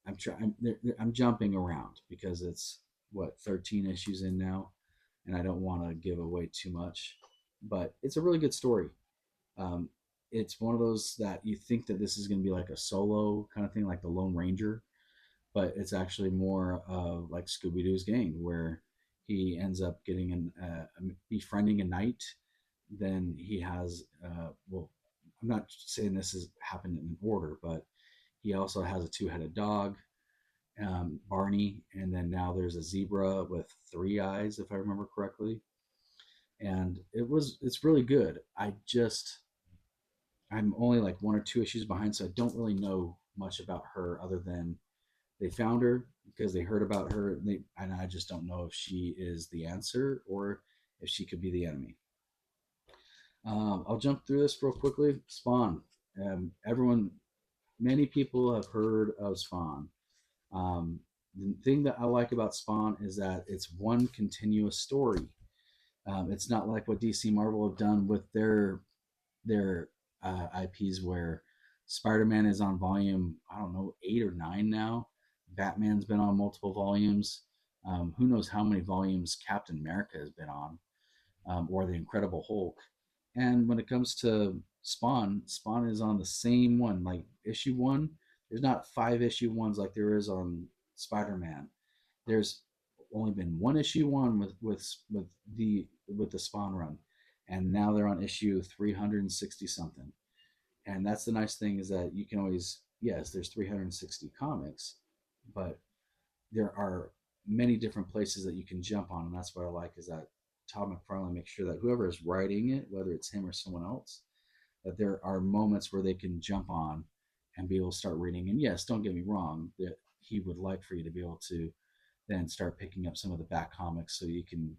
I'm trying. I'm jumping around because it's what 13 issues in now, and I don't want to give away too much. But it's a really good story. Um, it's one of those that you think that this is going to be like a solo kind of thing, like the Lone Ranger, but it's actually more of like Scooby Doo's gang, where he ends up getting befriending a knight. Then he has well, I'm not saying this has happened in order, but he also has a two-headed dog, Barney, and then now there's a zebra with three eyes, if I remember correctly. And it's really good. I'm only like one or two issues behind, so I don't really know much about her other than they found her because they heard about her, and I just don't know if she is the answer or if she could be the enemy. I'll jump through this real quickly. Spawn. Everyone, many people have heard of Spawn. Um, the thing that I like about Spawn is that it's one continuous story. It's not like what DC Marvel have done with their IPs, where Spider-Man is on volume, I don't know, 8 or 9 now. Batman's been on multiple volumes. Who knows how many volumes Captain America has been on, or the Incredible Hulk. And when it comes to Spawn, Spawn is on the same one. Like issue one, there's not 5 issue ones like there is on Spider-Man. There's only been one issue one with the Spawn run, and now they're on issue 360 something. And that's the nice thing is that you can always, yes, there's 360 comics, but there are many different places that you can jump on, and that's what I like is that Todd McFarlane makes sure that whoever is writing it, whether it's him or someone else, that there are moments where they can jump on and be able to start reading. And yes, don't get me wrong, that he would like for you to be able to then start picking up some of the back comics so you can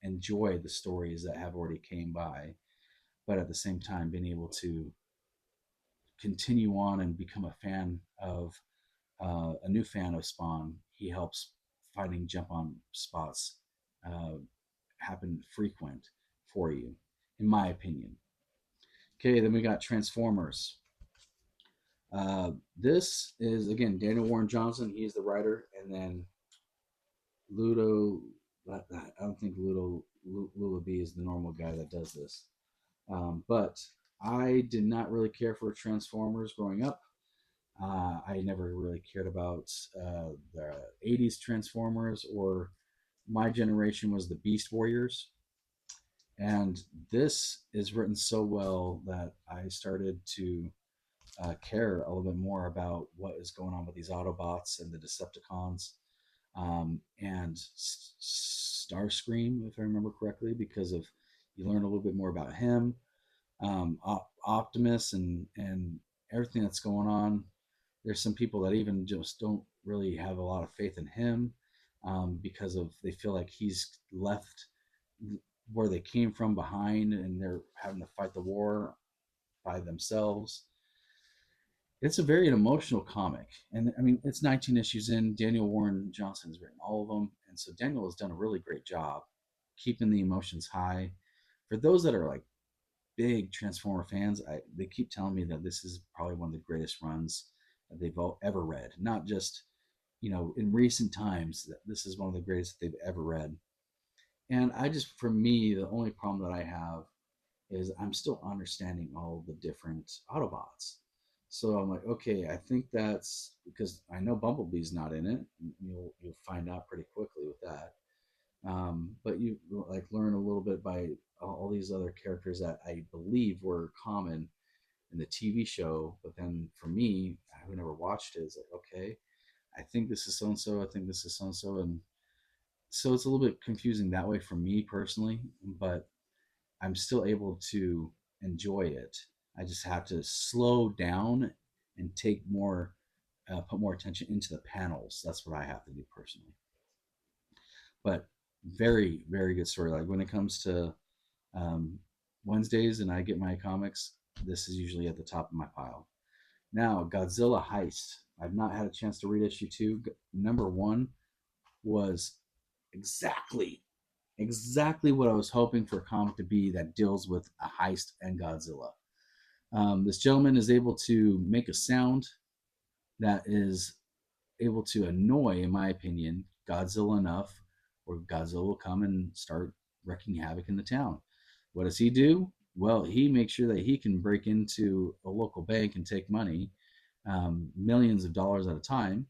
enjoy the stories that have already came by, but at the same time being able to continue on and become a fan of a new fan of Spawn. He helps finding jump on spots uh, happen frequent for you, in my opinion. Okay, then we got Transformers. This is again Daniel Warren Johnson. He's the writer, and then Ludo. I don't think Lula B is the normal guy that does this. But I did not really care for Transformers growing up. I never really cared about the '80s Transformers, or my generation was the Beast Warriors. And this is written so well that I started to care a little bit more about what is going on with these Autobots and the Decepticons, and Starscream, if I remember correctly, because of you learn a little bit more about him, Optimus, and everything that's going on. There's some people that even just don't really have a lot of faith in him, because of they feel like he's left where they came from behind, and they're having to fight the war by themselves. It's a very emotional comic, and I mean it's 19 issues in. Daniel Warren Johnson's written all of them, and so Daniel has done a really great job keeping the emotions high. For those that are like big Transformer fans, they keep telling me that this is probably one of the greatest runs that they've ever read. Not just in recent times, that this is one of the greatest that they've ever read. And I just, for me, the only problem that I have is I'm still understanding all the different Autobots. So I'm like, okay, I think that's because I know Bumblebee's not in it. You'll find out pretty quickly with that. But you like learn a little bit by all these other characters that I believe were common in the TV show. But then for me, who never watched it, is like, okay, I think this is so and so. I think this is so and so, and so it's a little bit confusing that way for me personally. But I'm still able to enjoy it. I just have to slow down and take more, put more attention into the panels. That's what I have to do personally. But very, very good story. Like when it comes to um, Wednesdays and I get my comics, this is usually at the top of my pile. Now, Godzilla Heist. I've not had a chance to read issue two. Number one was exactly exactly what I was hoping for a comic to be that deals with a heist and Godzilla. This gentleman is able to make a sound that is able to annoy, in my opinion, Godzilla enough where Godzilla will come and start wreaking havoc in the town. What does he do? Well, he makes sure that he can break into a local bank and take money, millions of dollars at a time,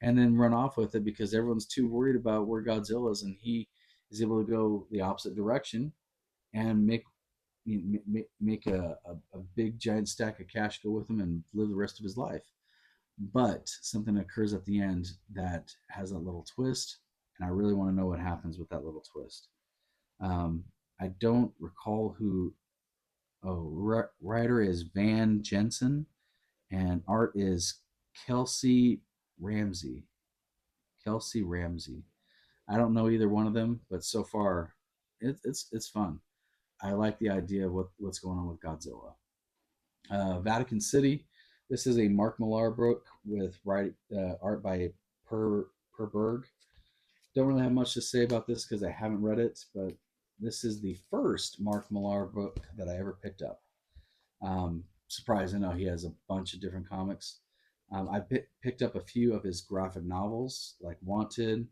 and then run off with it because everyone's too worried about where Godzilla is, and he is able to go the opposite direction and make a big giant stack of cash go with him and live the rest of his life. But something occurs at the end that has a little twist, and I really want to know what happens with that little twist. Um, I don't recall who. Oh, writer is Van Jensen, and art is Kelsey Ramsey. Kelsey Ramsey. I don't know either one of them, but so far, it's fun. I like the idea of what's going on with Godzilla. Vatican City. This is a Mark Millar book with art by Per Berg. Don't really have much to say about this because I haven't read it, but this is the first Mark Millar book that I ever picked up. Surprised, I know he has a bunch of different comics. I picked up a few of his graphic novels, like Wanted.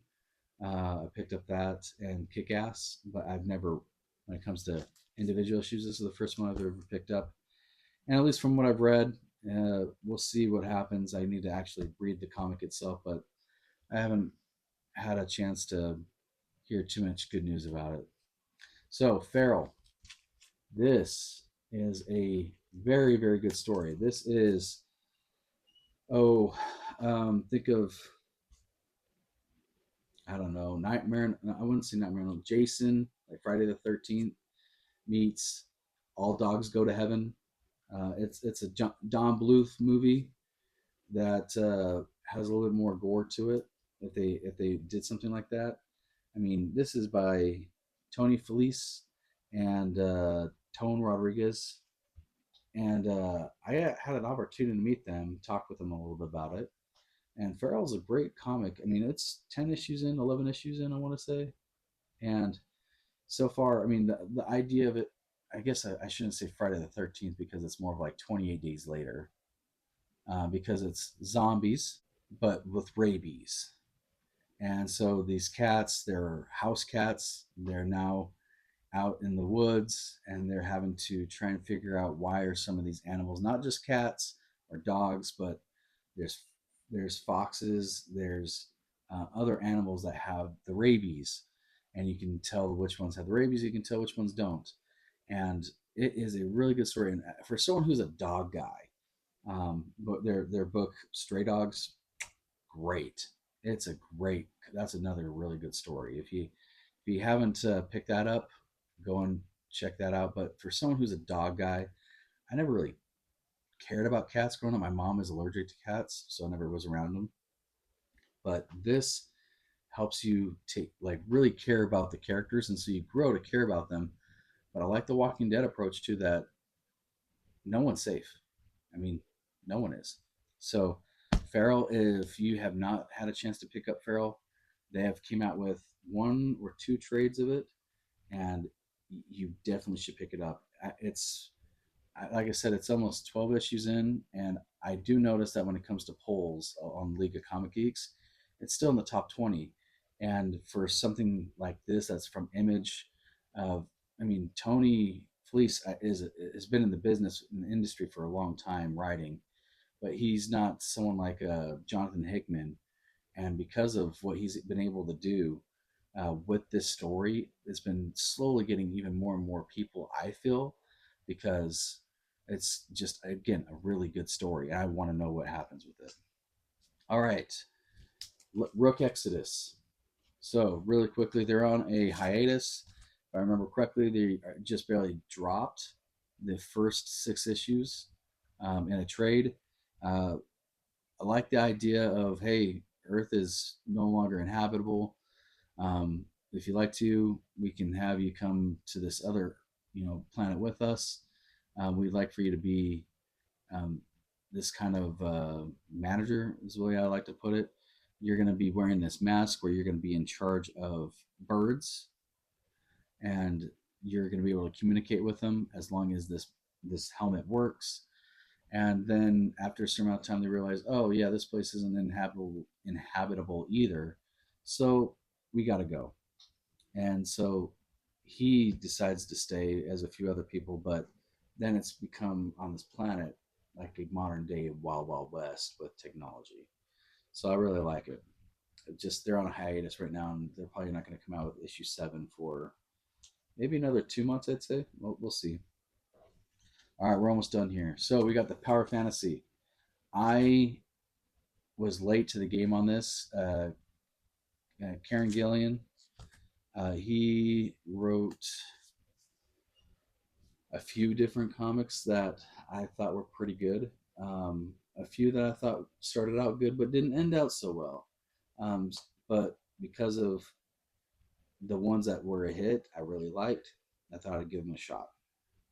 I picked up that and Kick Ass, but I've never, when it comes to individual issues, this is the first one I've ever picked up. And at least from what I've read, we'll see what happens. I need to actually read the comic itself, but I haven't had a chance to hear too much good news about it. So, Feral, this is a very, very good story. This is, oh, think of, I don't know, Nightmare. I wouldn't say Nightmare. No, Jason, like Friday the 13th meets All Dogs Go to Heaven. It's a Don Bluth movie that has a little bit more gore to it. If they did something like that, I mean, this is by Tony Felice and Tone Rodriguez, and I had an opportunity to meet them, talk with them a little bit about it. And Feral's a great comic. I mean, it's 10 issues in, 11 issues in, I want to say, and so far, I mean, the idea of it. I guess I shouldn't say Friday the 13th because it's more of like 28 days later, because it's zombies but with rabies. And so these cats, they're house cats. They're now out in the woods, and they're having to try and figure out why are some of these animals, not just cats or dogs, but there's there's foxes, there's other animals that have the rabies, and you can tell which ones have the rabies. You can tell which ones don't, and it is a really good story. And for someone who's a dog guy, but their book Stray Dogs, great. It's a great. That's another really good story. If you haven't picked that up, go and check that out. But for someone who's a dog guy, I never really cared about cats growing up. My mom is allergic to cats, so I never was around them. But this helps you take like really care about the characters, and so you grow to care about them. But I like the Walking Dead approach to that. No one's safe. I mean, no one is. So Feral, if you have not had a chance to pick up Feral, they have came out with one or two trades of it, and you definitely should pick it up. It's like I said, it's almost 12 issues in, and I do notice that when it comes to polls on League of Comic Geeks, it's still in the top 20. And for something like this, that's from Image, uh, I mean, Tony Fleece is has been in the business in the industry for a long time writing, but he's not someone like Jonathan Hickman. And because of what he's been able to do with this story, it's been slowly getting even more and more people, I feel, because it's just, again, a really good story. And I want to know what happens with it. All right. Rook Exodus. So, really quickly, they're on a hiatus. If I remember correctly, they just barely dropped the first 6 issues in a trade. Uh, I like the idea of, hey, Earth is no longer inhabitable. If you like to, we can have you come to this other, planet with us. We'd like for you to be um, this kind of manager, is the way I like to put it. You're going to be wearing this mask where you're going to be in charge of birds, and you're going to be able to communicate with them as long as this helmet works. And then after a certain amount of time, they realize, oh yeah, this place isn't inhabitable either. So we got to go. And so he decides to stay as a few other people, but then it's become on this planet like a modern day Wild Wild West with technology. So I really like it. Just they're on a hiatus right now, and they're probably not going to come out with issue 7 for maybe another 2 months. I'd say. We'll see. All right, we're almost done here. So we got the Power Fantasy. I was late to the game on this. Karen Gillian, he wrote a few different comics that I thought were pretty good. A few that I thought started out good but didn't end out so well. Um, but because of the ones that were a hit, I really liked. I thought I'd give them a shot.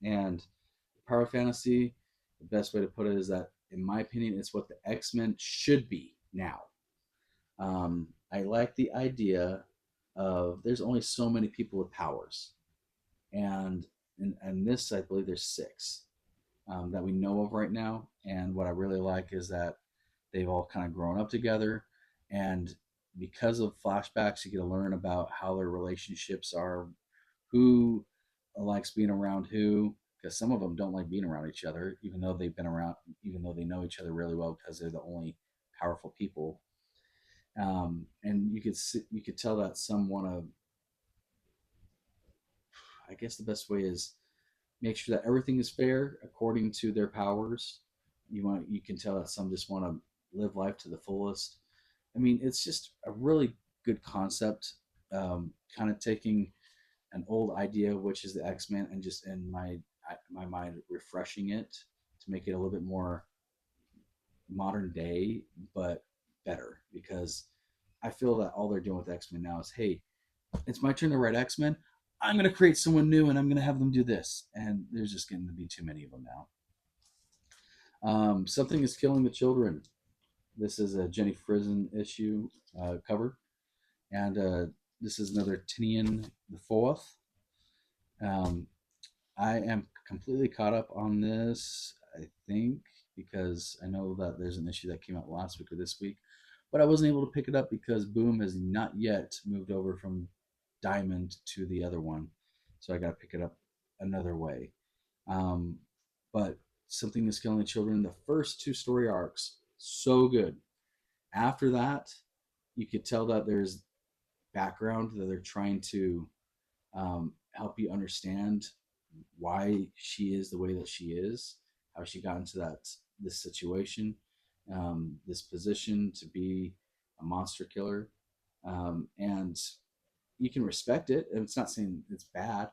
And Power Fantasy, the best way to put it is that, in my opinion, it's what the X Men should be now. I like the idea of there's only so many people with powers, and in this, I believe there's 6 that we know of right now. And what I really like is that they've all kind of grown up together, and because of flashbacks, you get to learn about how their relationships are, who likes being around who, because some of them don't like being around each other, even though they've been around, even though they know each other really well because they're the only powerful people. And you could tell that some want to. I guess the best way is make sure that everything is fair according to their powers. You can tell that some just want to live life to the fullest. I mean, it's just a really good concept. Kind of taking an old idea, which is the X Men, and just in my mind refreshing it to make it a little bit more modern day, but better. Because I feel that all they're doing with X Men now is, hey, it's my turn to write X Men. I'm going to create someone new, and I'm going to have them do this, and there's just going to be too many of them now. Something is killing the children. This is a Jenny Frison issue cover, and this is another Tinian the Fourth. Um, I am completely caught up on this, I think, because I know that there's an issue that came out last week or this week, but I wasn't able to pick it up because Boom has not yet moved over from Diamond to the other one. So I got to pick it up another way. Um, but Something is Killing the Children, the first two story arcs, so good. After that, you could tell that there's background that they're trying to help you understand why she is the way that she is, how she got into this situation, this position to be a monster killer, and you can respect it. And it's not saying it's bad,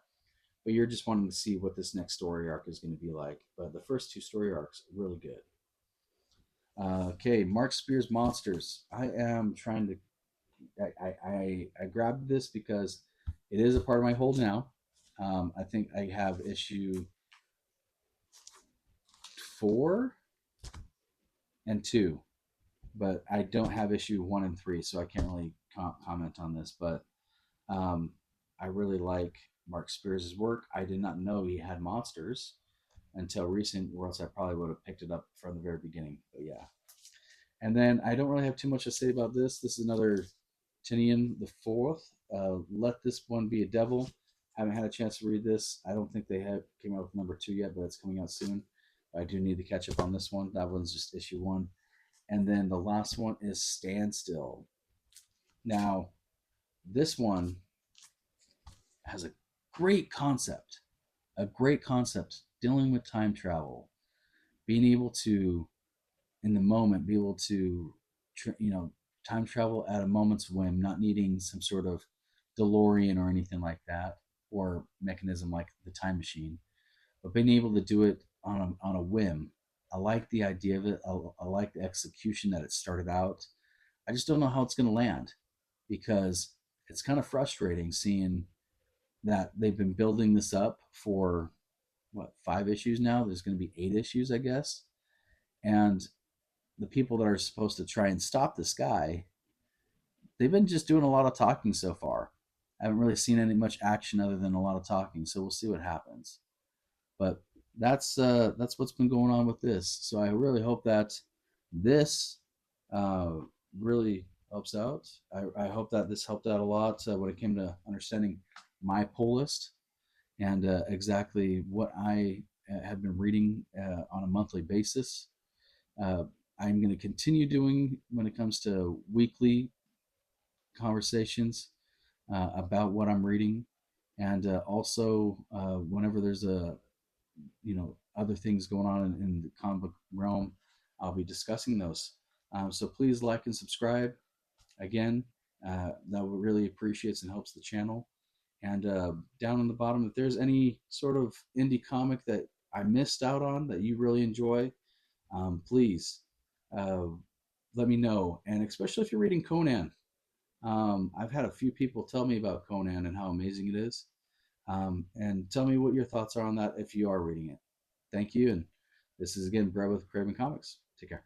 but you're just wanting to see what this next story arc is going to be like. But the first two story arcs really good. Okay, Mark Spears Monsters. I am trying to. I grabbed this because it is a part of my hold now. I think I have issue 4 and 2, but I don't have issue 1 and 3, so I can't really comment on this. But um, I really like Mark Spears' work. I did not know he had monsters until recent, or else I probably would have picked it up from the very beginning. But yeah. And then I don't really have too much to say about this. This is another Tinian the Fourth. Let This One Be a Devil. Haven't had a chance to read this. I don't think they have came out with number 2 yet, but it's coming out soon. I do need to catch up on this one. That one's just issue 1. And then the last one is Standstill. Now, this one has a great concept dealing with time travel, being able to, in the moment, be able to, time travel at a moment's whim, not needing some sort of DeLorean or anything like that, or mechanism like the time machine, but being able to do it on a whim. I like the idea of it. I like the execution that it started out. I just don't know how it's going to land because it's kind of frustrating seeing that they've been building this up for what, 5 issues now. There's going to be 8 issues, I guess, and the people that are supposed to try and stop this guy, they've been just doing a lot of talking so far. I haven't really seen any much action other than a lot of talking, so we'll see what happens. But that's what's been going on with this. So I really hope that this uh, really helps out. I hope that this helped out a lot when it came to understanding my pull list and exactly what I have been reading on a monthly basis. Uh, I'm going to continue doing when it comes to weekly conversations about what I'm reading, and also whenever there's other things going on in the comic book realm, I'll be discussing those. So please like and subscribe. Again, that really appreciates and helps the channel. And down on the bottom, if there's any sort of indie comic that I missed out on that you really enjoy, please uh, let me know. And especially if you're reading Conan, I've had a few people tell me about Conan and how amazing it is. And tell me what your thoughts are on that if you are reading it. Thank you. And this is again Brad with Craven Comics. Take care.